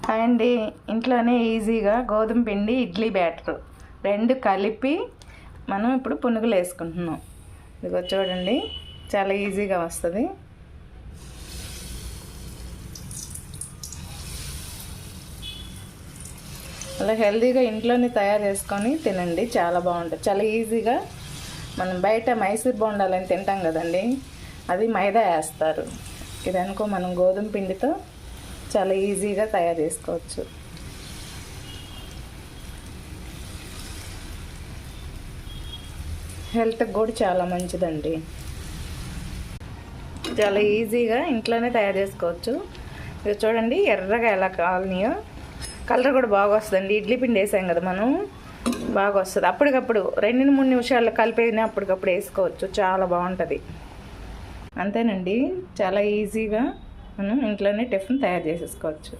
Hi అండి, ఇంట్లోనే ఈజీగా గోధుమ పిండి ఇడ్లీ బ్యాటర్ రెండు కలిపి మనం ఇప్పుడు పునుగులు వేసుకుంటున్నాం. ఇదిగో చూడండి, చాలా ఈజీగా వస్తుంది. అలా హెల్తీగా ఇంట్లోనే తయారు చేసుకొని తినండి, చాలా బాగుంటుంది. చాలా ఈజీగా. మనం బయట మైసూర్ బోండాలని తింటాం కదండి, అది మైదా వేస్తారు. ఇది అనుకో మనం గోధుమ పిండితో చాలా ఈజీగా తయారు చేసుకోవచ్చు. హెల్త్కి కూడా చాలా మంచిదండి. చాలా ఈజీగా ఇంట్లోనే తయారు చేసుకోవచ్చు. ఇది చూడండి, ఎర్రగా ఎలా కావాలనియో, కలర్ కూడా బాగా వస్తుందండి. ఇడ్లీ పిండి వేసాం కదా మనం, బాగా వస్తుంది. అప్పటికప్పుడు 2-3 నిమిషాల్లో కలిపేది అప్పటికప్పుడు వేసుకోవచ్చు, చాలా బాగుంటుంది. అంతేనండి, చాలా ఈజీగా మనం ఇంట్లోనే టిఫిన్ తయారు చేసేసుకోవచ్చు.